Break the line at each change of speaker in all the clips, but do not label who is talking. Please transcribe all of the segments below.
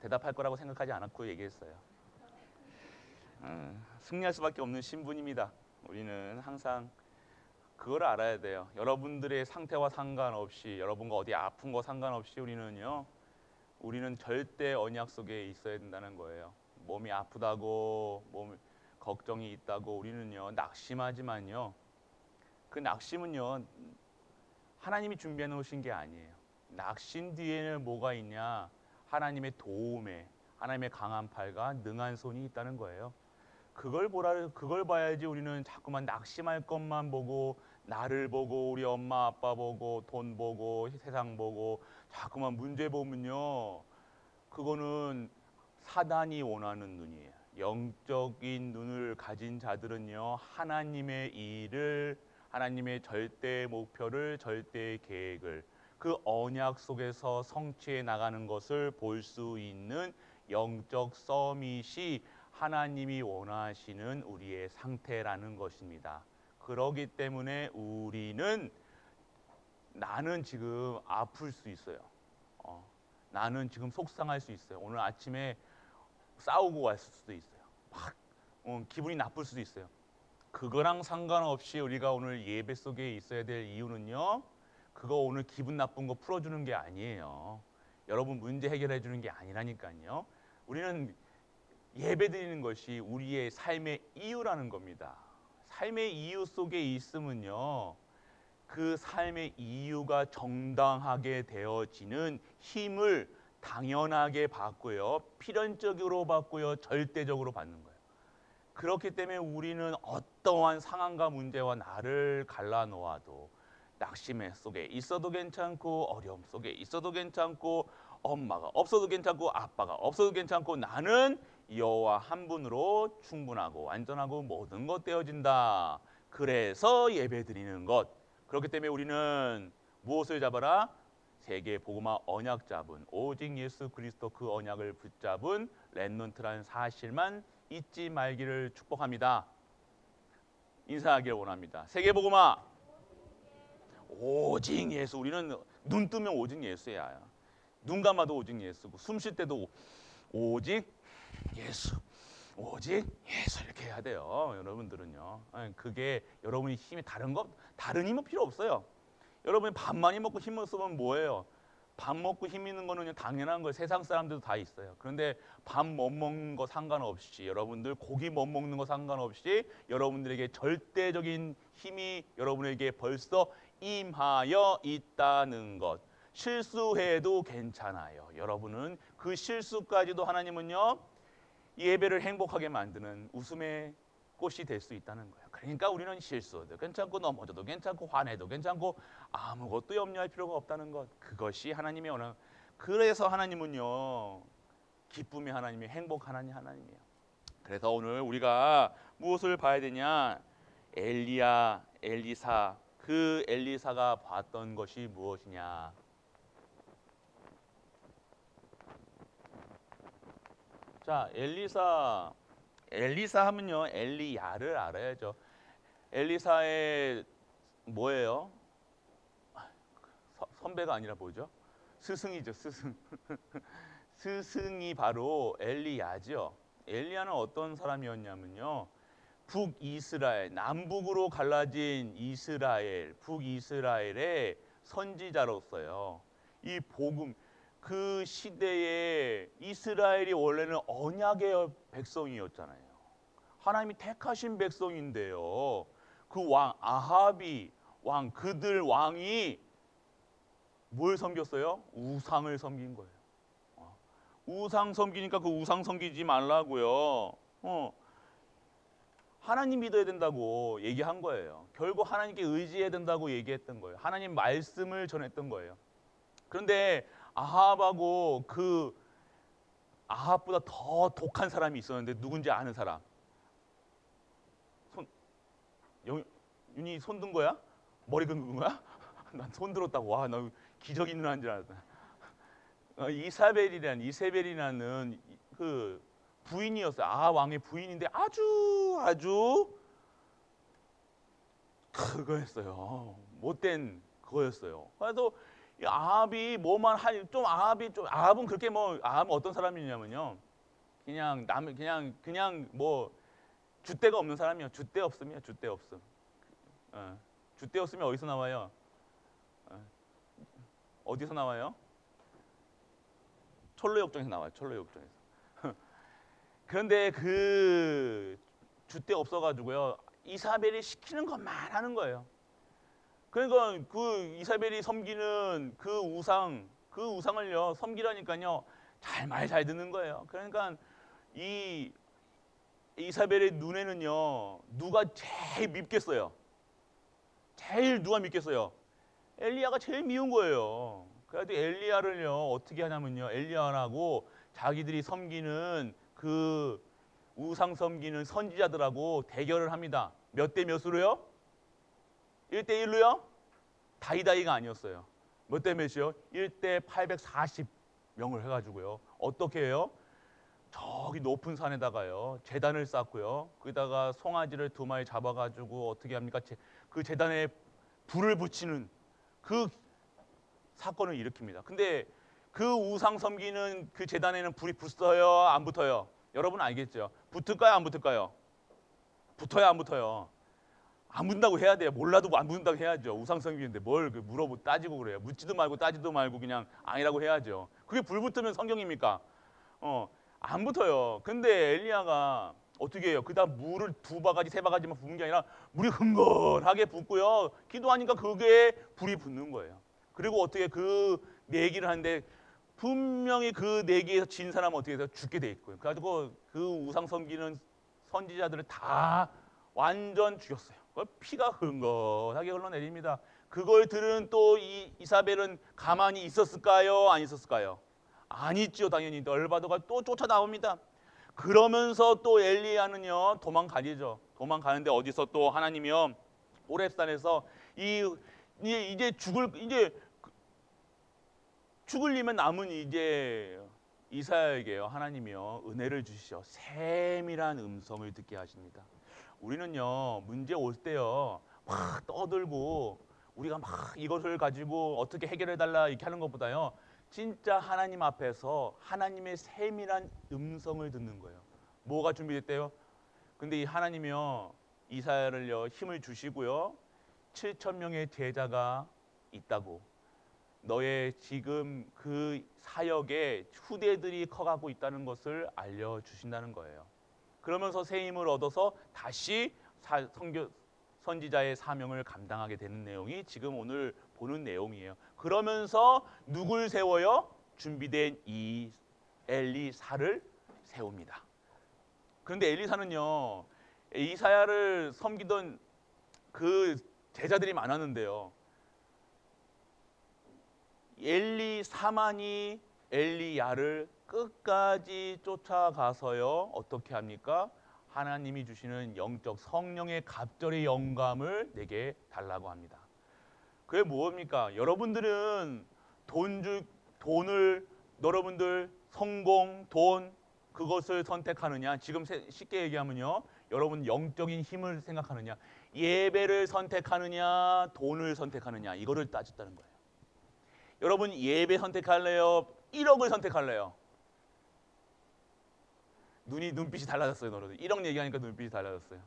대답할 거라고 생각하지 않았고 얘기했어요. 승리할 수밖에 없는 신분입니다. 우리는 항상 그걸 알아야 돼요. 여러분들의 상태와 상관없이, 여러분과 어디 아픈 거 상관없이 우리는 절대 언약 속에 있어야 된다는 거예요. 몸이 아프다고, 몸 걱정이 있다고 우리는요 낙심하지만요, 그 낙심은요 하나님이 준비해 놓으신 게 아니에요. 낙심 뒤에는 뭐가 있냐? 하나님의 도움에, 하나님의 강한 팔과 능한 손이 있다는 거예요. 그걸 봐야지. 우리는 자꾸만 낙심할 것만 보고, 나를 보고, 우리 엄마 아빠 보고, 돈 보고, 세상 보고 자꾸만 문제 보면요, 그거는 사단이 원하는 눈이에요. 영적인 눈을 가진 자들은요, 하나님의 일을, 하나님의 절대 목표를, 절대 계획을, 그 언약 속에서 성취해 나가는 것을 볼 수 있는 영적 서밋이 하나님이 원하시는 우리의 상태라는 것입니다. 그렇기 때문에 나는 지금 아플 수 있어요. 나는 지금 속상할 수 있어요. 오늘 아침에 싸우고 왔을 수도 있어요. 막 기분이 나쁠 수도 있어요. 그거랑 상관없이 우리가 오늘 예배 속에 있어야 될 이유는요, 그거 오늘 기분 나쁜 거 풀어주는 게 아니에요. 여러분 문제 해결해 주는 게 아니라니까요. 우리는 예배 드리는 것이 우리의 삶의 이유라는 겁니다. 삶의 이유 속에 있으면요, 그 삶의 이유가 정당하게 되어지는 힘을 당연하게 받고요, 필연적으로 받고요, 절대적으로 받는 거예요. 그렇기 때문에 우리는 어떠한 상황과 문제와 나를 갈라놓아도, 낙심 속에 있어도 괜찮고, 어려움 속에 있어도 괜찮고, 엄마가 없어도 괜찮고, 아빠가 없어도 괜찮고, 나는 여호와 한 분으로 충분하고 완전하고 모든 것 되어진다. 그래서 예배 드리는 것. 그렇기 때문에 우리는 무엇을 잡아라? 세계 복음화 언약 잡은, 오직 예수 그리스도 그 언약을 붙잡은 렘넌트라는 사실만 잊지 말기를 축복합니다. 인사하기를 원합니다. 세계 복음화 오직 예수. 우리는 눈 뜨면 오직 예수야. 눈 감아도 오직 예수고, 숨 쉴 때도 오직 예수, 오직 예수, 이렇게 해야 돼요. 여러분들은요, 그게 여러분이 힘이 다른 힘은 필요 없어요. 여러분이 밥 많이 먹고 힘을 쓰면 뭐예요? 밥 먹고 힘 있는 거는 당연한 거예요. 세상 사람들도 다 있어요. 그런데 밥 못 먹는 거 상관없이, 여러분들 고기 못 먹는 거 상관없이 여러분들에게 절대적인 힘이 여러분에게 벌써 임하여 있다는 것. 실수해도 괜찮아요. 여러분은 그 실수까지도 하나님은요, 예배를 행복하게 만드는 웃음의 꽃이 될 수 있다는 거예요. 그러니까 우리는 실수도 괜찮고, 넘어져도 괜찮고, 화내도 괜찮고, 아무것도 염려할 필요가 없다는 것. 그것이 하나님의 원한. 그래서 하나님은요, 기쁨의 하나님이, 행복한 하나님이에요. 그래서 오늘 우리가 무엇을 봐야 되냐? 엘리야, 엘리사. 그 엘리사가 봤던 것이 무엇이냐? 자, 엘리사 하면요, 엘리야를 알아야죠. 엘리사의 뭐예요? 선배가 아니라 뭐죠? 스승이죠, 스승. 스승이 바로 엘리야죠. 엘리야는 어떤 사람이었냐면요, 북이스라엘, 남북으로 갈라진 이스라엘, 북이스라엘의 선지자로서요, 이 복음, 그 시대에 이스라엘이 원래는 언약의 백성이었잖아요. 하나님이 택하신 백성인데요, 그 왕 아합이 그들 왕이 뭘 섬겼어요? 우상을 섬긴 거예요. 우상 섬기니까 그 우상 섬기지 말라고요. 하나님 믿어야 된다고 얘기한 거예요. 결국 하나님께 의지해야 된다고 얘기했던 거예요. 하나님 말씀을 전했던 거예요. 그런데 아합하고 그 아합보다 더 독한 사람이 있었는데, 누군지 아는 사람? 윤이 손 든 거야? 머리 긁은 거야? 난 손 들었다고. 와, 나 기적 있는 한 줄 알았다. 이세벨이라는 그 부인이었어요. 아합 왕의 부인인데 아주 그거였어요. 못된 그거였어요. 그래서 이 아합이 뭐만 좀 아합은 그렇게 뭐 아합은 어떤 사람이냐면요. 그냥 뭐 줏대가 없는 사람이요. 줏대 없음이요. 줏대 없음. 줏대 없으면 어디서 나와요? 어디서 나와요? 철로역정에서 나와요. 철로역정에서. 그런데 그 줏대 없어가지고요. 이사벨이 시키는 것만 하는 거예요. 그러니까 그 이사벨이 섬기는 그 우상을요 섬기라니까요 말 잘 듣는 거예요. 그러니까 이 이사벨의 눈에는요 누가 제일 밉겠어요? 제일 누가 밉겠어요? 엘리야가 제일 미운 거예요. 그래도 엘리야를요 어떻게 하냐면요 엘리야라고 자기들이 섬기는 그 우상 섬기는 선지자들하고 대결을 합니다. 몇 대 몇으로요? 1대1로요? 다이다이가 아니었어요. 몇 대 몇이요? 1대 840명을 해가지고요. 어떻게 해요? 저기 높은 산에다가요. 제단을 쌓고요. 거기다가 송아지를 2마리 잡아가지고 어떻게 합니까? 그 제단에 불을 붙이는 그 사건을 일으킵니다. 근데 그 우상 섬기는 그 제단에는 불이 붙어요? 안 붙어요? 여러분 알겠죠? 붙을까요? 안 붙을까요? 붙어요? 안 붙어요? 안 붙는다고 해야 돼요. 몰라도 안 붙는다고 해야죠. 우상 섬기는데 뭘 물어보고 따지고 그래요. 묻지도 말고 따지도 말고 그냥 아니라고 해야죠. 그게 불 붙으면 성경입니까? 안 붙어요. 근데 엘리야가 어떻게 해요? 그다음 물을 2바가지 3바가지만 부은 게 아니라 물이 흥건하게 붓고요. 기도하니까 그게 불이 붙는 거예요. 그리고 어떻게 그 내기를 하는데 분명히 그 내기에서 진 사람은 어떻게 해서 죽게 돼 있고요. 그래가지고 그 우상 섬기는 선지자들을 다 완전 죽였어요. 피가 흥건하게 흘러내립니다. 그걸 들은 또 이사벨은 가만히 있었을까요? 안 있었을까요? 안 있죠. 당연히 널바도가 또 쫓아 나옵니다. 그러면서 또 엘리야는요 도망가죠. 도망가는데 어디서 또 하나님이요 오렙산에서 이제 죽을리면 남은 이제 이사야에게요 하나님이요 은혜를 주시죠. 세밀한 음성을 듣게 하십니다. 우리는요 문제 올 때요 막 떠들고 우리가 막 이것을 가지고 어떻게 해결해 달라 이렇게 하는 것보다요 진짜 하나님 앞에서 하나님의 세밀한 음성을 듣는 거예요. 뭐가 준비됐대요? 근데 이 하나님이요 이사야를요 힘을 주시고요 7,000명의 제자가 있다고 너의 지금 그 사역에 후대들이 커가고 있다는 것을 알려주신다는 거예요. 그러면서 새 힘을 얻어서 다시 선지자의 사명을 감당하게 되는 내용이 지금 오늘 보는 내용이에요. 그러면서 누굴 세워요? 준비된 이 엘리사를 세웁니다. 그런데 엘리사는요 이사야를 섬기던 그 제자들이 많았는데요 엘리사만이 엘리야를 끝까지 쫓아가서요 어떻게 합니까? 하나님이 주시는 영적 성령의 갑절의 영감을 내게 달라고 합니다. 그게 뭡니까? 여러분들은 돈을 여러분들 성공, 돈 그것을 선택하느냐? 지금 쉽게 얘기하면요. 여러분 영적인 힘을 생각하느냐? 예배를 선택하느냐? 돈을 선택하느냐? 이거를 따졌다는 거예요. 여러분 예배 선택할래요? 1억을 선택할래요? 눈빛이 달라졌어요. 너희들 1억 얘기하니까 눈빛이 달라졌어요.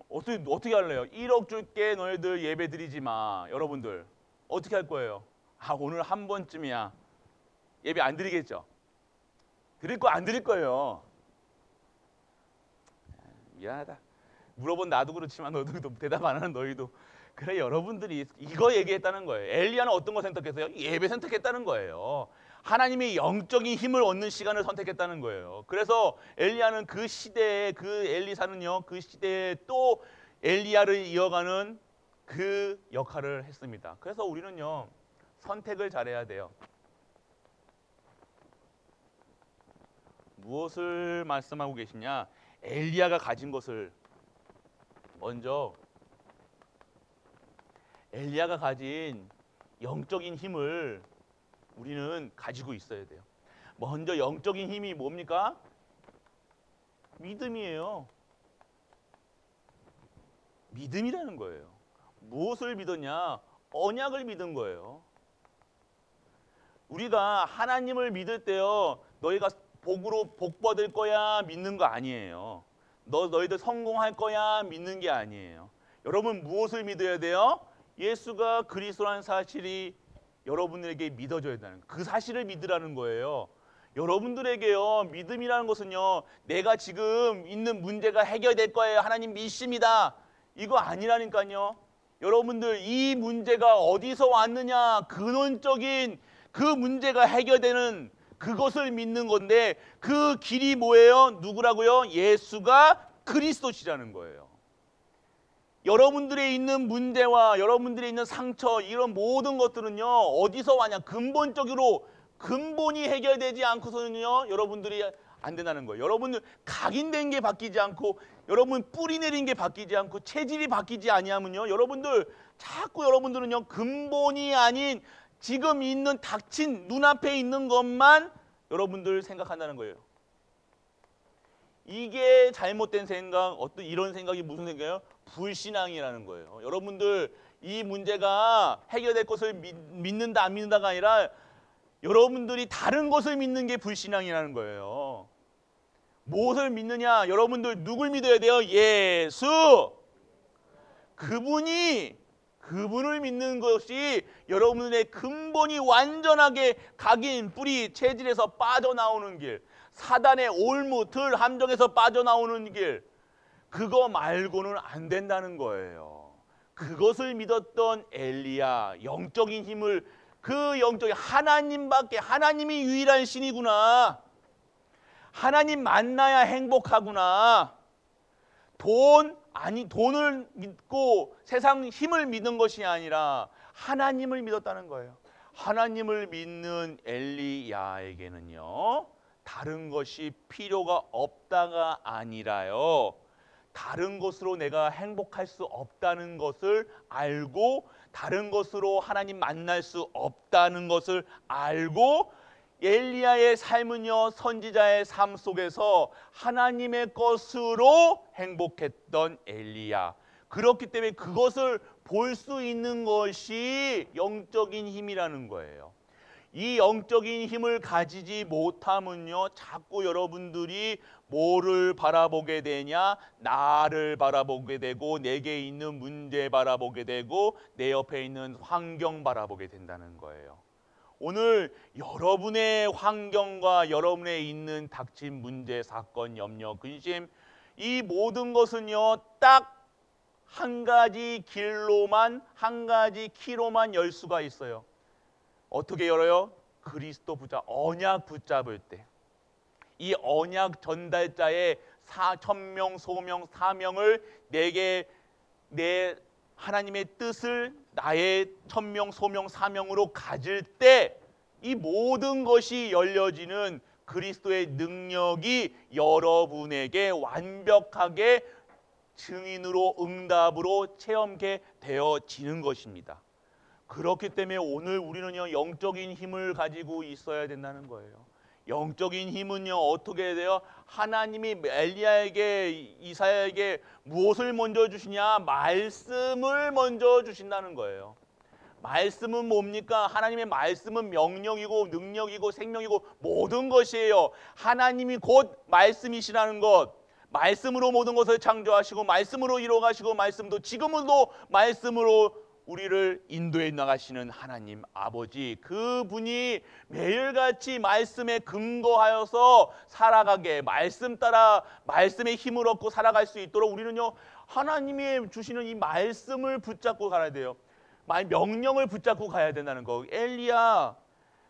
어떻게 할래요? 1억 줄게 너희들 예배 드리지 마. 여러분들 어떻게 할 거예요? 오늘 한 번쯤이야. 예배 안 드리겠죠? 드릴 거 안 드릴 거예요. 미안하다. 물어본 나도 그렇지만 너도 대답 안 하는 너희도 그래 여러분들이 이거 얘기했다는 거예요. 엘리야는 어떤 거 선택했어요? 예배 선택했다는 거예요. 하나님의 영적인 힘을 얻는 시간을 선택했다는 거예요. 그래서 엘리야는 그 시대에 그 엘리사는요 그 시대에 또 엘리야를 이어가는 그 역할을 했습니다. 그래서 우리는요 선택을 잘해야 돼요. 무엇을 말씀하고 계시냐? 엘리야가 가진 것을 먼저 엘리야가 가진 영적인 힘을 우리는 가지고 있어야 돼요. 먼저 영적인 힘이 뭡니까? 믿음이에요. 믿음이라는 거예요. 무엇을 믿었냐? 언약을 믿은 거예요. 우리가 하나님을 믿을 때요, 너희가 복으로 복 받을 거야 믿는 거 아니에요. 너희들 성공할 거야 믿는 게 아니에요. 여러분 무엇을 믿어야 돼요? 예수가 그리스도라는 사실이 여러분들에게 믿어져야 되는, 그 사실을 믿으라는 거예요. 여러분들에게요, 믿음이라는 것은요, 내가 지금 있는 문제가 해결될 거예요, 하나님 믿습니다, 이거 아니라니까요. 여러분들 이 문제가 어디서 왔느냐, 근원적인 그 문제가 해결되는 그것을 믿는 건데, 그 길이 뭐예요? 누구라고요? 예수가 그리스도시라는 거예요. 여러분들이 있는 문제와 여러분들이 있는 상처, 이런 모든 것들은요, 어디서 왔냐? 근본이 해결되지 않고서는요, 여러분들이 안 된다는 거예요. 여러분들 각인된 게 바뀌지 않고, 여러분 뿌리 내린 게 바뀌지 않고, 체질이 바뀌지 아니하면요, 여러분들 자꾸 여러분들은요, 근본이 아닌 지금 있는 닥친 눈앞에 있는 것만 여러분들 생각한다는 거예요. 이게 잘못된 생각, 어떤 이런 생각이 무슨 생각이에요? 불신앙이라는 거예요. 여러분들 이 문제가 해결될 것을 믿는다 안 믿는다가 아니라 여러분들이 다른 것을 믿는 게 불신앙이라는 거예요. 무엇을 믿느냐? 여러분들 누굴 믿어야 돼요? 예수! 그분을 믿는 것이 여러분의 근본이 완전하게 각인, 뿌리, 체질에서 빠져나오는 길, 사단의 올무, 틀, 함정에서 빠져나오는 길, 그거 말고는 안 된다는 거예요. 그것을 믿었던 엘리야, 영적인 힘을, 그 영적인 하나님밖에, 하나님이 유일한 신이구나, 하나님 만나야 행복하구나, 돈을 믿고 세상 힘을 믿는 것이 아니라 하나님을 믿었다는 거예요. 하나님을 믿는 엘리야에게는요, 다른 것이 필요가 없다가 아니라요, 다른 것으로 내가 행복할 수 없다는 것을 알고, 다른 것으로 하나님 만날 수 없다는 것을 알고, 엘리야의 삶은요, 선지자의 삶 속에서 하나님의 것으로 행복했던 엘리야. 그렇기 때문에 그것을 볼 수 있는 것이 영적인 힘이라는 거예요. 이 영적인 힘을 가지지 못하면요, 자꾸 여러분들이 뭐를 바라보게 되냐? 나를 바라보게 되고, 내게 있는 문제 바라보게 되고, 내 옆에 있는 환경 바라보게 된다는 거예요. 오늘 여러분의 환경과 여러분의 있는 닥친 문제, 사건, 염려, 근심, 이 모든 것은요, 딱 한 가지 길로만, 한 가지 키로만 열 수가 있어요. 어떻게 열어요? 그리스도 붙잡, 언약 붙잡을 때. 이 언약 전달자의 천명, 소명, 사명을 내게, 내 하나님의 뜻을 나의 천명, 소명, 사명으로 가질 때 이 모든 것이 열려지는 그리스도의 능력이 여러분에게 완벽하게 증인으로, 응답으로 체험게 되어지는 것입니다. 그렇기 때문에 오늘 우리는요, 영적인 힘을 가지고 있어야 된다는 거예요. 영적인 힘은요, 어떻게 해야 돼요? 하나님이 엘리야에게, 이사야에게 무엇을 먼저 주시냐? 말씀을 먼저 주신다는 거예요. 말씀은 뭡니까? 하나님의 말씀은 명령이고 능력이고 생명이고 모든 것이에요. 하나님이 곧 말씀이시라는 것, 말씀으로 모든 것을 창조하시고 말씀으로 이루어가시고, 말씀도 지금도 말씀으로 우리를 인도해 나가시는 하나님 아버지, 그분이 매일같이 말씀에 근거하여서 살아가게, 말씀 따라 말씀의 힘을 얻고 살아갈 수 있도록 우리는요, 하나님이 주시는 이 말씀을 붙잡고 가야 돼요. 명령을 붙잡고 가야 된다는 거. 엘리야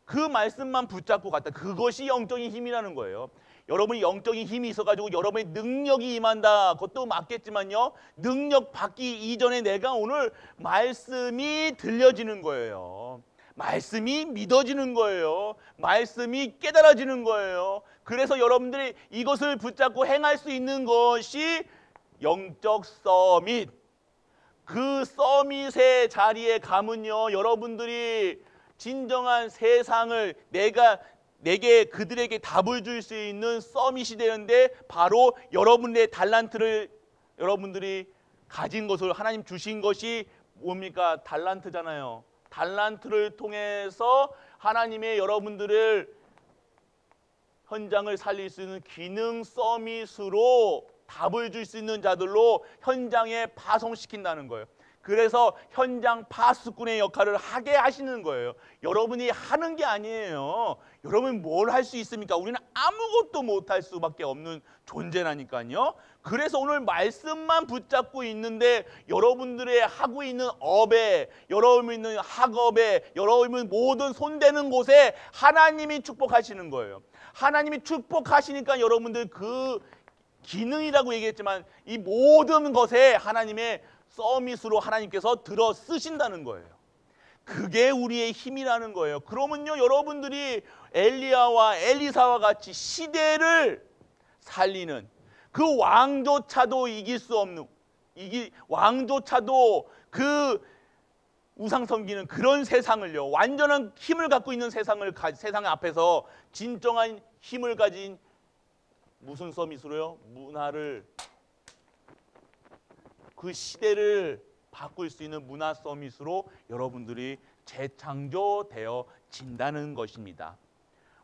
그 말씀만 붙잡고 갔다. 그것이 영적인 힘이라는 거예요. 여러분이 영적인 힘이 있어가지고 여러분의 능력이 임한다, 그것도 맞겠지만요, 능력 받기 이전에 내가 오늘 말씀이 들려지는 거예요. 말씀이 믿어지는 거예요. 말씀이 깨달아지는 거예요. 그래서 여러분들이 이것을 붙잡고 행할 수 있는 것이 영적 서밋. 그 서밋의 자리에 가면요, 여러분들이 진정한 세상을 내게 그들에게 답을 줄 수 있는 서밋이 되는데, 바로 여러분의 달란트를, 여러분들이 가진 것을, 하나님 주신 것이 뭡니까? 달란트잖아요. 달란트를 통해서 하나님의 여러분들을 현장을 살릴 수 있는 기능 서밋으로 답을 줄 수 있는 자들로 현장에 파송시킨다는 거예요. 그래서 현장 파수꾼의 역할을 하게 하시는 거예요. 여러분이 하는 게 아니에요. 여러분 뭘 할 수 있습니까? 우리는 아무것도 못할 수밖에 없는 존재라니까요. 그래서 오늘 말씀만 붙잡고 있는데 여러분들의 하고 있는 업에, 여러분 있는 학업에, 여러분 모든 손대는 곳에 하나님이 축복하시는 거예요. 하나님이 축복하시니까 여러분들 그 기능이라고 얘기했지만 이 모든 것에 하나님의 서밋으로 하나님께서 들어 쓰신다는 거예요. 그게 우리의 힘이라는 거예요. 그러면요, 여러분들이 엘리야와 엘리사와 같이 시대를 살리는 그 왕조차도 이길 수 없는, 왕조차도 그 우상 섬기는 그런 세상을요, 완전한 힘을 갖고 있는 세상 앞에서 진정한 힘을 가진 무슨 서밋으로요? 문화를, 그 시대를 바꿀 수 있는 문화 서밋으로 여러분들이 재창조되어진다는 것입니다.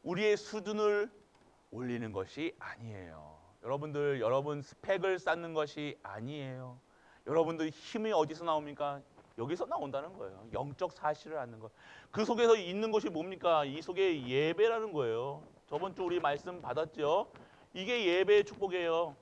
우리의 수준을 올리는 것이 아니에요. 여러분 스펙을 쌓는 것이 아니에요. 여러분들 힘이 어디서 나옵니까? 여기서 나온다는 거예요. 영적 사실을 아는 것. 그 속에서 있는 것이 뭡니까? 이 속에 예배라는 거예요. 저번 주 우리 말씀 받았죠? 이게 예배의 축복이에요.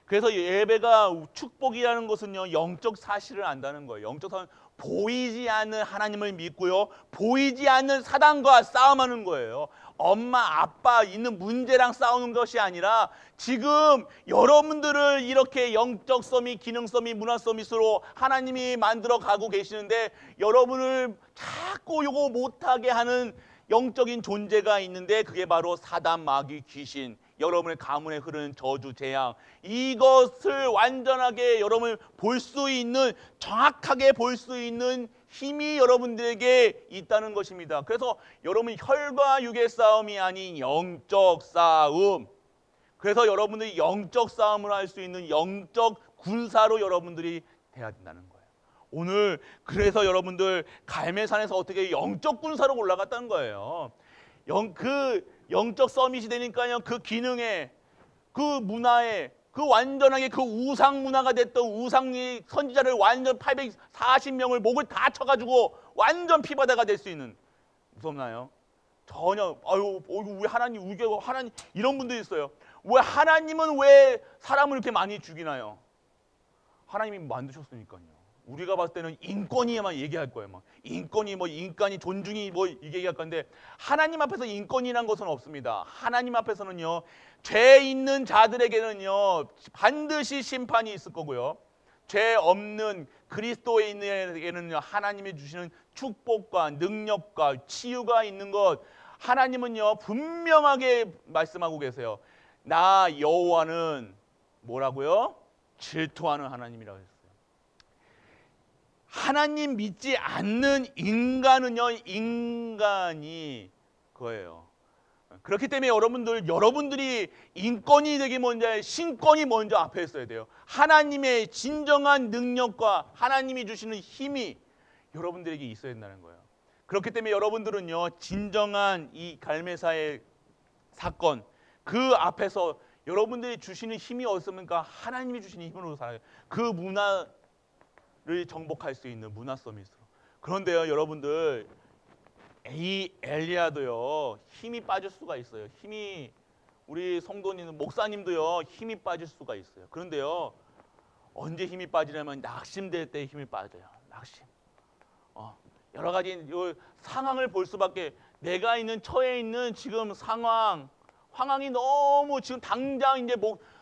그래서 예배가 축복이라는 것은요, 영적 사실을 안다는 거예요. 영적 사실은 보이지 않는 하나님을 믿고요, 보이지 않는 사단과 싸움하는 거예요. 엄마, 아빠 있는 문제랑 싸우는 것이 아니라 지금 여러분들을 이렇게 영적 서밋, 기능 서밋, 문화 서밋으로 하나님이 만들어 가고 계시는데 여러분을 자꾸 요거 못하게 하는 영적인 존재가 있는데 그게 바로 사단, 마귀, 귀신, 여러분의 가문에 흐르는 저주, 재앙, 이것을 완전하게 여러분을 볼 수 있는, 정확하게 볼 수 있는 힘이 여러분들에게 있다는 것입니다. 그래서 여러분 혈과 육의 싸움이 아닌 영적 싸움, 그래서 여러분들이 영적 싸움을 할 수 있는 영적 군사로 여러분들이 돼야 된다는 거예요. 오늘 그래서 여러분들 갈매산에서 어떻게 영적 군사로 올라갔다는 거예요. 그 영적 서밋이 되니까요, 그 기능에, 그 문화에, 그 완전하게 그 우상 문화가 됐던 우상의 선지자를 완전 840명을 목을 다 쳐가지고 완전 피바다가 될 수 있는, 무섭나요? 전혀. 아유, 왜 하나님, 하나님, 이런 분들이 있어요. 왜 하나님은 왜 사람을 이렇게 많이 죽이나요? 하나님이 만드셨으니까요. 우리가 봤을 때는 인권이야만 얘기할 거예요. 막 인권이, 뭐 인간이 존중이, 뭐 이게 얘기할 건데, 하나님 앞에서 인권이란 것은 없습니다. 하나님 앞에서는요, 죄 있는 자들에게는요 반드시 심판이 있을 거고요, 죄 없는 그리스도인에게는요 하나님이 주시는 축복과 능력과 치유가 있는 것, 하나님은요 분명하게 말씀하고 계세요. 나 여호와는 뭐라고요? 질투하는 하나님이라고 했어요. 하나님 믿지 않는 인간은요, 인간이 그거예요. 그렇기 때문에 여러분들이 인권이 되기 먼저, 신권이 먼저 앞에 있어야 돼요. 하나님의 진정한 능력과 하나님이 주시는 힘이 여러분들에게 있어야 된다는 거예요. 그렇기 때문에 여러분들은요, 진정한 이 갈매사의 사건, 그 앞에서 여러분들이 주시는 힘이 어떻습니까? 하나님이 주시는 힘으로 살아요. 그 문화를 정복할 수 있는 문화 서밋으로. 그런데요, 여러분들, 이 엘리야도요 힘이 빠질 수가 있어요. 힘이, 우리 성도님, 목사님도요 힘이 빠질 수가 있어요. 그런데요, 언제 힘이 빠지냐면 낙심될 때 힘이 빠져요. 낙심. 여러 가지 상황을 볼 수밖에, 내가 있는 처해 있는 지금 상황이 너무 지금 당장 이제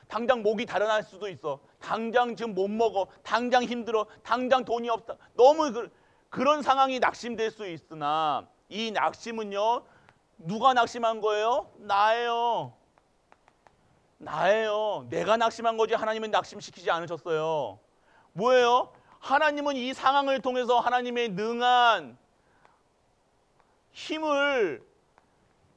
당장 목이 달아날 수도 있어. 당장 지금 못 먹어. 당장 힘들어. 당장 돈이 없다. 너무 그런 상황이 낙심될 수 있으나, 이 낙심은요, 누가 낙심한 거예요? 나예요. 내가 낙심한 거지 하나님은 낙심시키지 않으셨어요. 뭐예요? 하나님은 이 상황을 통해서 하나님의 능한 힘을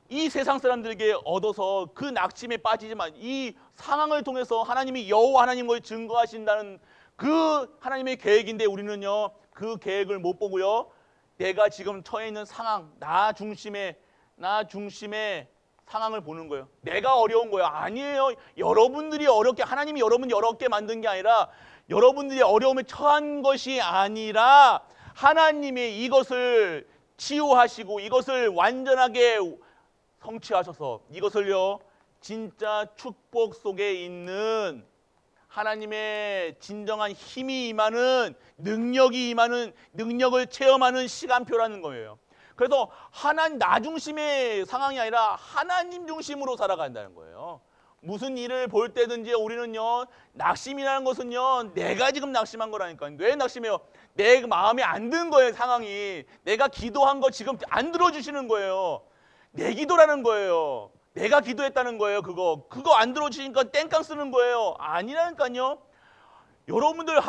이 세상 사람들에게 얻어서 그 낙심에 빠지지만, 이 상황을 통해서 하나님이 여호와 하나님을 증거하신다는 그 하나님의 계획인데, 우리는요 그 계획을 못 보고요 내가 지금 처해 있는 상황, 나 중심의 상황을 보는 거예요. 내가 어려운 거예요. 아니에요. 여러분들이 어렵게, 하나님이 여러분 어렵게 만든 게 아니라, 여러분들이 어려움에 처한 것이 아니라 하나님이 이것을 치유하시고 이것을 완전하게 성취하셔서 이것을요, 진짜 축복 속에 있는 하나님의 진정한 힘이 임하는, 능력이 임하는, 능력을 체험하는 시간표라는 거예요. 그래서 나 중심의 상황이 아니라 하나님 중심으로 살아간다는 거예요. 무슨 일을 볼 때든지 우리는요, 낙심이라는 것은요, 내가 지금 낙심한 거라니까요. 왜 낙심해요? 내 마음에 안 든 거예요, 상황이. 내가 기도한 거 지금 안 들어주시는 거예요. 내 기도라는 거예요. 내가 기도했다는 거예요. 그거 안 들어주시니까 땡깡 쓰는 거예요. 아니라니까요. 여러분들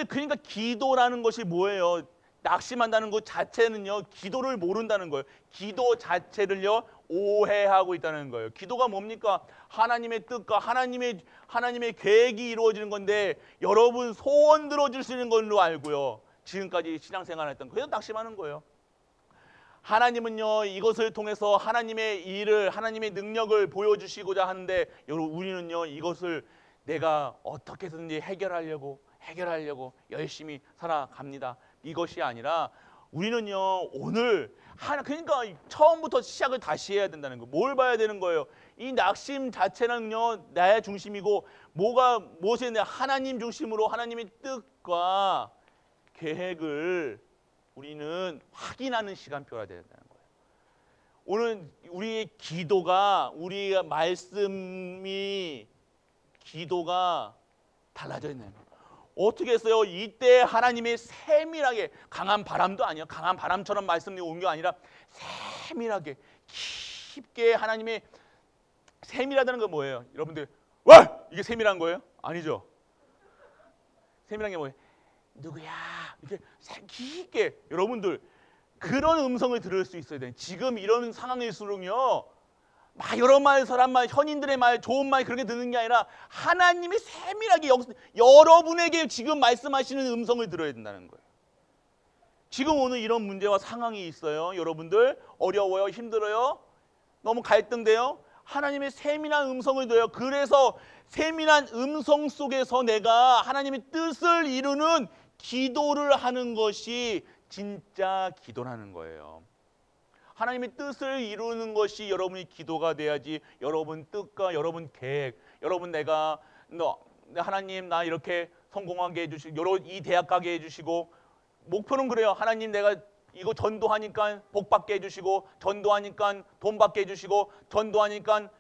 그러니까 기도라는 것이 뭐예요? 낙심한다는 것 자체는요, 기도를 모른다는 거예요. 기도 자체를요, 오해하고 있다는 거예요. 기도가 뭡니까? 하나님의 뜻과 하나님의 계획이 이루어지는 건데, 여러분 소원 들어주시는 걸로 알고요, 지금까지 신앙생활을 했던 거예요. 낙심하는 거예요. 하나님은요, 이것을 통해서 하나님의 일을, 하나님의 능력을 보여주시고자 하는데, 우리는요, 이것을 내가 어떻게 해서든지 해결하려고 열심히 살아갑니다. 이것이 아니라 우리는요, 오늘 그러니까 처음부터 시작을 다시 해야 된다는 거예요. 뭘 봐야 되는 거예요? 이 낙심 자체는요, 나의 중심이고, 무엇이 하나님 중심으로 하나님의 뜻과 계획을 우리는 확인하는 시간표가 되야 된다는 거예요. 오늘 우리의 기도가 달라져 있는 거예요. 어떻게 했어요? 이때 하나님의 세밀하게, 강한 바람도 아니에요. 강한 바람처럼 말씀이 온 게 아니라 세밀하게, 깊게 하나님의, 세밀하다는 건 뭐예요? 여러분들, 와! 이게 세밀한 거예요? 아니죠. 세밀한 게 뭐예요? 누구야? 이렇게 깊게, 여러분들 그런 음성을 들을 수 있어야 돼요. 지금 이런 상황일수록요, 막 여러 말, 사람 말, 현인들의 말, 좋은 말 그렇게 듣는 게 아니라 하나님이 세밀하게 여러분에게 지금 말씀하시는 음성을 들어야 된다는 거예요. 지금 오늘 이런 문제와 상황이 있어요. 여러분들 어려워요, 힘들어요, 너무 갈등돼요. 하나님의 세밀한 음성을 들어요. 그래서 세밀한 음성 속에서 내가 하나님의 뜻을 이루는 기도를 하는 것이 진짜 기도라는 거예요. 하나님의 뜻을 이루는 것이 여러분의 기도가 돼야지, 여러분 뜻과 여러분 계획, 여러분 하나님 나 이렇게 성공하게 해주시고, 이 대학 가게 해주시고, 목표는 그래요. 하나님 내가 이거 전도하니까 복 받게 해주시고, 전도하니까 돈 받게 해주시고, 전도하니까,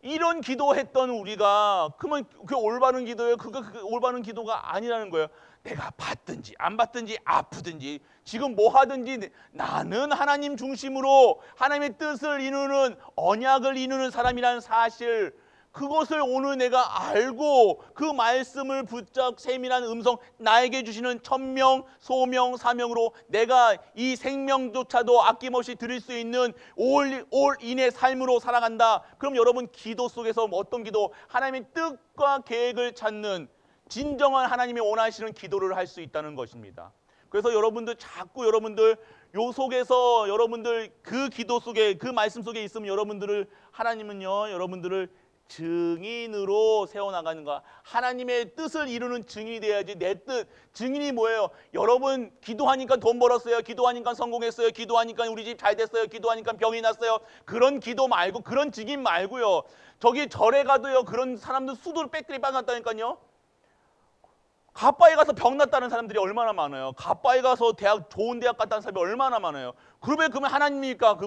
이런 기도했던 우리가, 그러면 그게 올바른 기도예요? 그게 올바른 기도가 아니라는 거예요. 내가 받든지 안 받든지 아프든지 지금 뭐 하든지 나는 하나님 중심으로 하나님의 뜻을 이루는, 언약을 이루는 사람이라는 사실, 그것을 오늘 내가 알고 그 말씀을 붙잡 세밀한 음성, 나에게 주시는 천명, 소명, 사명으로 내가 이 생명조차도 아낌없이 드릴 수 있는 올인의 삶으로 살아간다. 그럼 여러분 기도 속에서 어떤 기도? 하나님의 뜻과 계획을 찾는 진정한 하나님이 원하시는 기도를 할 수 있다는 것입니다. 그래서 여러분들 자꾸 요 속에서 여러분들 그 기도 속에, 그 말씀 속에 있으면 하나님은요, 여러분들을 증인으로 세워나가는 거야. 하나님의 뜻을 이루는 증인이 돼야지. 내 뜻, 증인이 뭐예요? 여러분 기도하니까 돈 벌었어요, 기도하니까 성공했어요, 기도하니까 우리 집 잘 됐어요, 기도하니까 병이 났어요, 그런 기도 말고, 그런 증인 말고요, 저기 절에 가도요, 그런 사람들 수두를 빽들이 빠졌다니까요. 가빠에 가서 병 났다는 사람들이 얼마나 많아요. 가빠에 가서 좋은 대학 갔다는 사람이 얼마나 많아요. 그러면 하나님입니까?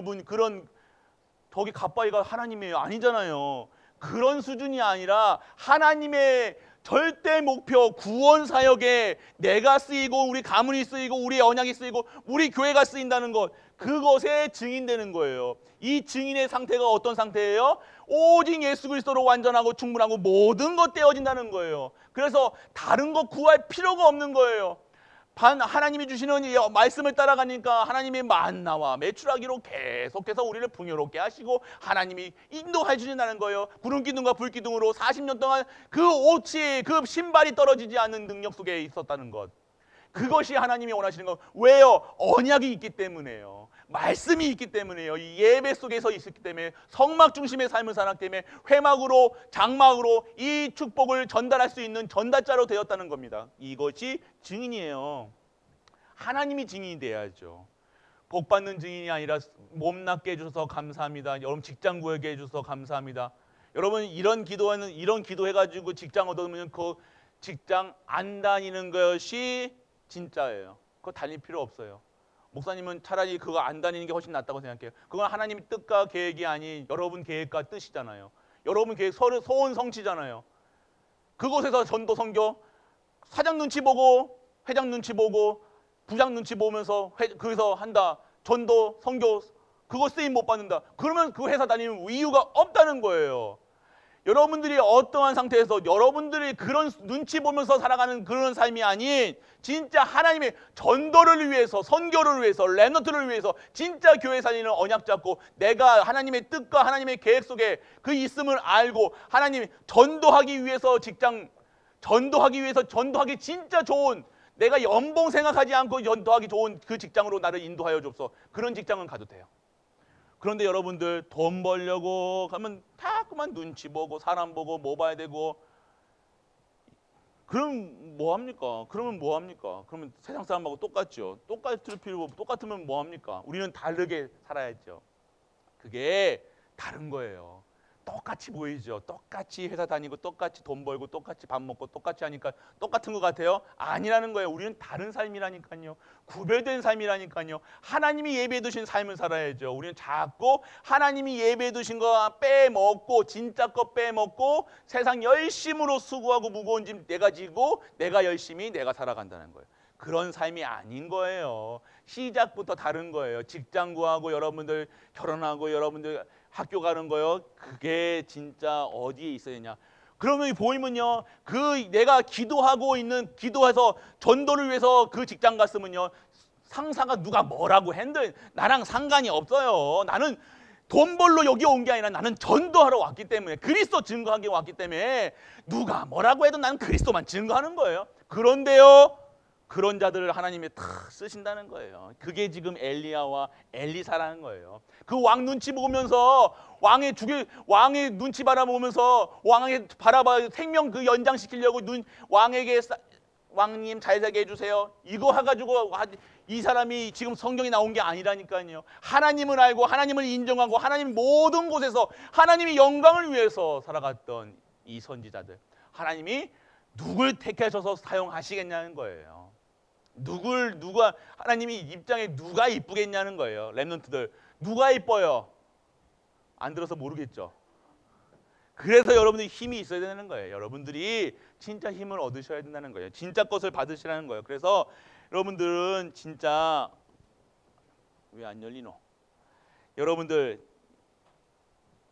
저기 가빠이가 하나님이에요? 아니잖아요. 그런 수준이 아니라 하나님의 절대 목표, 구원 사역에 내가 쓰이고, 우리 가문이 쓰이고, 우리 언약이 쓰이고, 우리 교회가 쓰인다는 것, 그것에 증인되는 거예요. 이 증인의 상태가 어떤 상태예요? 오직 예수 그리스도로 완전하고 충분하고 모든 것 떼어진다는 거예요. 그래서 다른 것 구할 필요가 없는 거예요. 하나님이 주시는 말씀을 따라가니까 하나님의 만나와 메추라기로 계속해서 우리를 풍요롭게 하시고 하나님이 인도해 주신다는 거예요. 구름 기둥과 불 기둥으로 40년 동안 그 신발이 떨어지지 않는 능력 속에 있었다는 것. 그것이 하나님이 원하시는 거. 왜요? 언약이 있기 때문에요. 말씀이 있기 때문에요. 이 예배 속에서 있었기 때문에, 성막 중심의 삶을 살았기 때문에 회막으로, 장막으로 이 축복을 전달할 수 있는 전달자로 되었다는 겁니다. 이것이 증인이에요. 하나님이 증인이 돼야죠. 복 받는 증인이 아니라 몸 낫게 해주셔서 감사합니다. 여러분 직장 구하게 해주셔서 감사합니다. 여러분 이런 기도해가지고 직장 얻으면 그 직장 안 다니는 것이 진짜예요. 그거 달릴 필요 없어요. 목사님은 차라리 그거 안 다니는 게 훨씬 낫다고 생각해요. 그건 하나님의 뜻과 계획이 아닌 여러분 계획과 뜻이잖아요. 여러분 계획 소원 성취잖아요. 그곳에서 전도 선교, 사장 눈치 보고 회장 눈치 보고 부장 눈치 보면서 거기서 한다. 전도 선교 그거 쓰임 못 받는다. 그러면 그 회사 다니는 이유가 없다는 거예요. 여러분들이 어떠한 상태에서 여러분들이 그런 눈치 보면서 살아가는 그런 삶이 아닌 진짜 하나님의 전도를 위해서, 선교를 위해서, 렘넌트를 위해서 진짜 교회 살리는 언약 잡고 내가 하나님의 뜻과 하나님의 계획 속에 그 있음을 알고 하나님이 전도하기 위해서 전도하기 진짜 좋은, 내가 연봉 생각하지 않고 전도하기 좋은 그 직장으로 나를 인도하여 줍소. 그런 직장은 가도 돼요. 그런데 여러분들 돈 벌려고 가면 자꾸만 눈치 보고 사람 보고 뭐 봐야 되고, 그럼 뭐 합니까? 그러면 세상 사람하고 똑같죠. 똑같으면 뭐 합니까? 우리는 다르게 살아야죠. 그게 다른 거예요. 똑같이 보이죠. 똑같이 회사 다니고 똑같이 돈 벌고 똑같이 밥 먹고 똑같이 하니까 똑같은 것 같아요? 아니라는 거예요. 우리는 다른 삶이라니까요. 구별된 삶이라니까요. 하나님이 예배해 두신 삶을 살아야죠. 우리는 자꾸 하나님이 예배해 두신 거 빼먹고 진짜 거 빼먹고 세상 열심으로 수고하고 무거운 짐 내가 지고 내가 열심히 내가 살아간다는 거예요. 그런 삶이 아닌 거예요. 시작부터 다른 거예요. 직장 구하고 여러분들 결혼하고 여러분들 학교 가는 거요. 그게 진짜 어디에 있어야 되냐. 그러면 보이면요. 내가 기도해서 전도를 위해서 그 직장 갔으면요. 상사가 누가 뭐라고 핸들 나랑 상관이 없어요. 나는 돈 벌러 여기 온 게 아니라 나는 전도하러 왔기 때문에, 그리스도 증거하기 왔기 때문에 누가 뭐라고 해도 나는 그리스도만 증거하는 거예요. 그런데요. 그런 자들을 하나님이 다 쓰신다는 거예요. 그게 지금 엘리야와 엘리사라는 거예요. 그 왕 눈치 보면서 왕의 눈치 바라보면서 생명 그 연장시키려고 왕에게 왕님 잘 살게 해주세요. 이거 해가지고 이 사람이 지금 성경에 나온 게 아니라니까요. 하나님을 알고 하나님을 인정하고 하나님 모든 곳에서 하나님의 영광을 위해서 살아갔던 이 선지자들, 하나님이 누굴 택하셔서 사용하시겠냐는 거예요. 누가 하나님이 입장에 누가 이쁘겠냐는 거예요. 렘넌트들 누가 이뻐요? 안 들어서 모르겠죠. 그래서 여러분들이 힘이 있어야 되는 거예요. 여러분들이 진짜 힘을 얻으셔야 된다는 거예요. 진짜 것을 받으시라는 거예요. 그래서 여러분들은 진짜 왜 안 열리노? 여러분들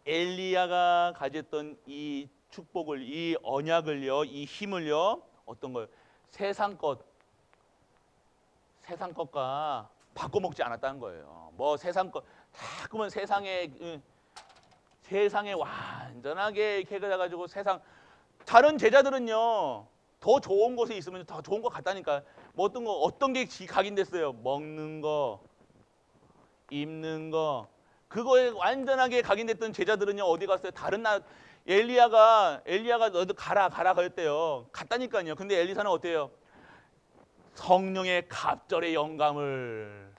엘리야가 가졌던 이 축복을, 이 언약을요, 이 힘을요, 어떤 걸 세상 것과 바꿔먹지 않았다는 거예요. 뭐 세상 것 자꾸만 세상에 완전하게 개그해가지고 세상, 다른 제자들은요 더 좋은 곳에 있으면 더 좋은 것 같다니까. 뭐 어떤 게 각인됐어요? 먹는 거, 입는 거, 그거에 완전하게 각인됐던 제자들은요 어디 갔어요? 다른 엘리야가 너도 가라 그랬대요. 갔다니까요. 근데 엘리사는 어때요? 성령의 갑절의 영감을,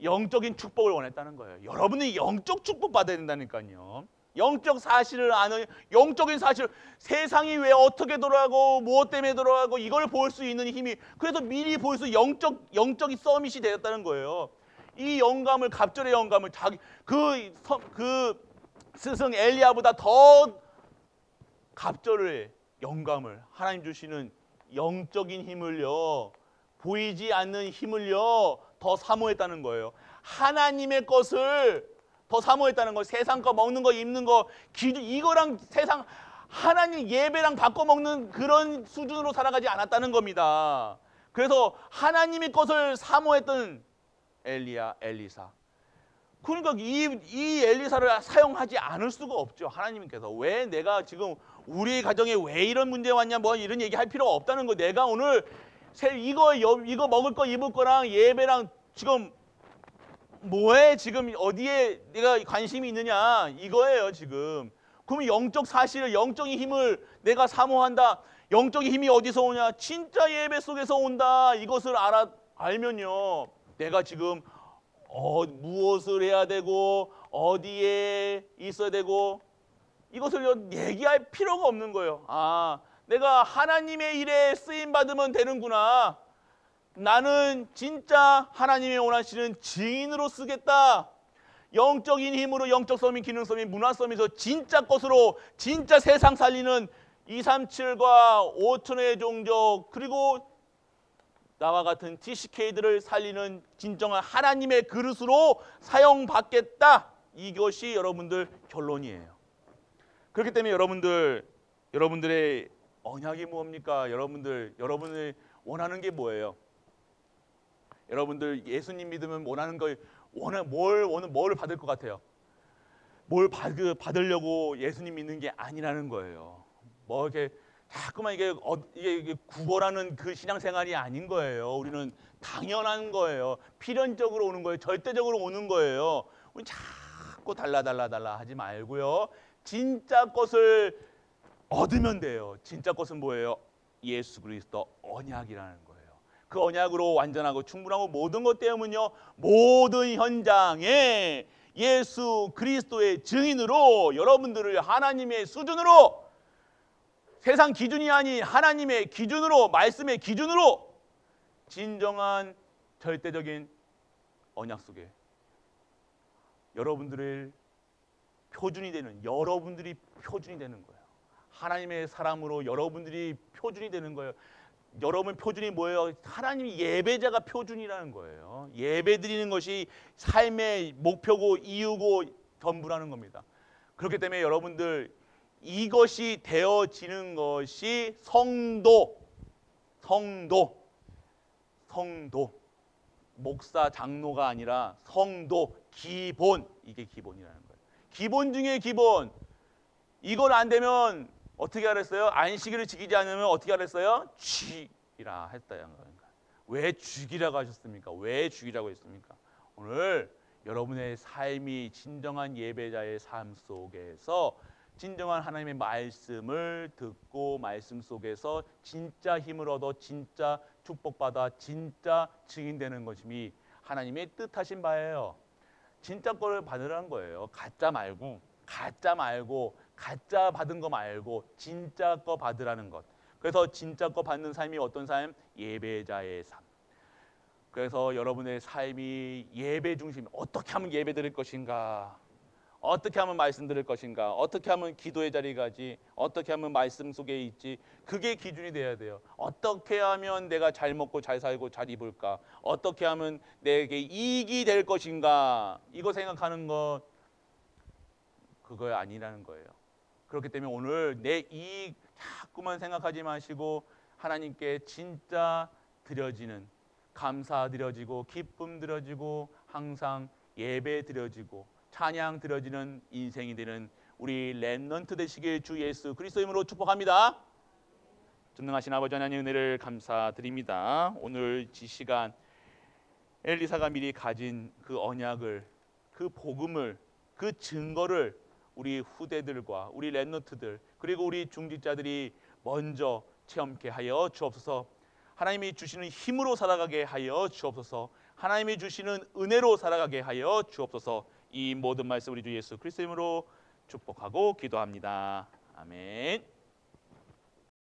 영적인 축복을 원했다는 거예요. 여러분이 영적 축복 받아야 된다니까요. 영적 사실을 아는, 영적인 사실, 세상이 왜 어떻게 돌아가고 무엇 때문에 돌아가고 이걸 볼 수 있는 힘이, 그래서 미리 볼 수 영적인 서밋이 되었다는 거예요. 이 영감을, 갑절의 영감을 그 스승 엘리야보다 더 갑절의 영감을, 하나님 주시는 영적인 힘을요, 보이지 않는 힘을요 더 사모했다는 거예요. 하나님의 것을 더 사모했다는 거예요. 세상 거, 먹는 거, 입는 거, 이거랑 세상 하나님 예배랑 바꿔 먹는 그런 수준으로 살아가지 않았다는 겁니다. 그래서 하나님의 것을 사모했던 엘리야, 엘리사. 그러니까 이 엘리사를 사용하지 않을 수가 없죠. 하나님께서 왜 내가 지금 우리 가정에 왜 이런 문제 왔냐, 뭐 이런 얘기 할 필요가 없다는 거. 내가 오늘 이거 먹을 거 입을 거랑 예배랑 지금 뭐해? 지금 어디에 내가 관심이 있느냐? 이거예요, 지금. 그러면 영적 사실을, 영적인 힘을 내가 사모한다. 영적인 힘이 어디서 오냐? 진짜 예배 속에서 온다. 이것을 알면요. 내가 지금 무엇을 해야 되고 어디에 있어야 되고 이것을 얘기할 필요가 없는 거예요. 아, 내가 하나님의 일에 쓰임 받으면 되는구나. 나는 진짜 하나님의 원하시는 증인으로 쓰겠다. 영적인 힘으로 영적 서밋, 기능 서밋, 문화 서밋에서 진짜 것으로 진짜 세상 살리는 237과 5천의 종족 그리고 나와 같은 TCK들을 살리는 진정한 하나님의 그릇으로 사용받겠다. 이것이 여러분들 결론이에요. 그렇기 때문에 여러분들의 언약이 뭡니까? 여러분을 원하는 게 뭐예요? 여러분들 예수님 믿으면 원하는 걸 뭘 받을 것 같아요? 뭘 받으려고 예수님 믿는 게 아니라는 거예요. 뭐 이렇게 자꾸만 이게 구걸하는 그 신앙생활이 아닌 거예요. 우리는 당연한 거예요. 필연적으로 오는 거예요. 절대적으로 오는 거예요. 우리 자꾸 달라 하지 말고요. 진짜 것을 얻으면 돼요. 진짜 것은 뭐예요? 예수 그리스도 언약이라는 거예요. 그 언약으로 완전하고 충분하고 모든 것 때문은요. 모든 현장에 예수 그리스도의 증인으로 여러분들을 하나님의 수준으로 세상 기준이 아닌 하나님의 기준으로 말씀의 기준으로 진정한 절대적인 언약 속에 여러분들이 표준이 되는 거예요. 하나님의 사람으로 여러분들이 표준이 되는 거예요. 여러분 표준이 뭐예요? 하나님이 예배자가 표준이라는 거예요. 예배 드리는 것이 삶의 목표고 이유고 전부라는 겁니다. 그렇기 때문에 여러분들 이것이 되어지는 것이 성도 목사 장로가 아니라 성도 기본 이게 기본이라는 거예요. 기본 중에 기본 이걸 안 되면 어떻게 하랬어요? 안식일을 지키지 않으면 어떻게 하랬어요? 죽이라 했다는 거니까. 왜 죽이라고 하셨습니까? 왜 죽이라고 했습니까? 오늘 여러분의 삶이 진정한 예배자의 삶 속에서 진정한 하나님의 말씀을 듣고 말씀 속에서 진짜 힘을 얻어 진짜 축복받아 진짜 증인되는 것이 하나님의 뜻하신 바예요. 진짜 거를 받으라는 거예요. 가짜 말고 가짜 받은 거 말고 진짜 거 받으라는 것. 그래서 진짜 거 받는 삶이 어떤 삶? 예배자의 삶. 그래서 여러분의 삶이 예배 중심. 어떻게 하면 예배 드릴 것인가? 어떻게 하면 말씀 드릴 것인가? 어떻게 하면 기도의 자리에 가지? 어떻게 하면 말씀 속에 있지? 그게 기준이 돼야 돼요. 어떻게 하면 내가 잘 먹고 잘 살고 잘 입을까? 어떻게 하면 내게 이익이 될 것인가? 이거 생각하는 것 그거 아니라는 거예요. 그렇기 때문에 오늘 내 이익 자꾸만 생각하지 마시고 하나님께 진짜 드려지는 감사 드려지고 기쁨 드려지고 항상 예배 드려지고 찬양 드려지는 인생이 되는 우리 렘넌트 되시길 주 예수 그리스도 이름으로 축복합니다. 전능하신 아버지 하나님 은혜를 감사드립니다. 오늘 이 시간 엘리사가 미리 가진 그 언약을 그 복음을 그 증거를 우리 후대들과 우리 렘넌트들 그리고 우리 중직자들이 먼저 체험케 하여 주옵소서. 하나님이 주시는 힘으로 살아가게 하여 주옵소서. 하나님이 주시는 은혜로 살아가게 하여 주옵소서. 이 모든 말씀 우리 주 예수 그리스도 이름으로 축복하고 기도합니다. 아멘.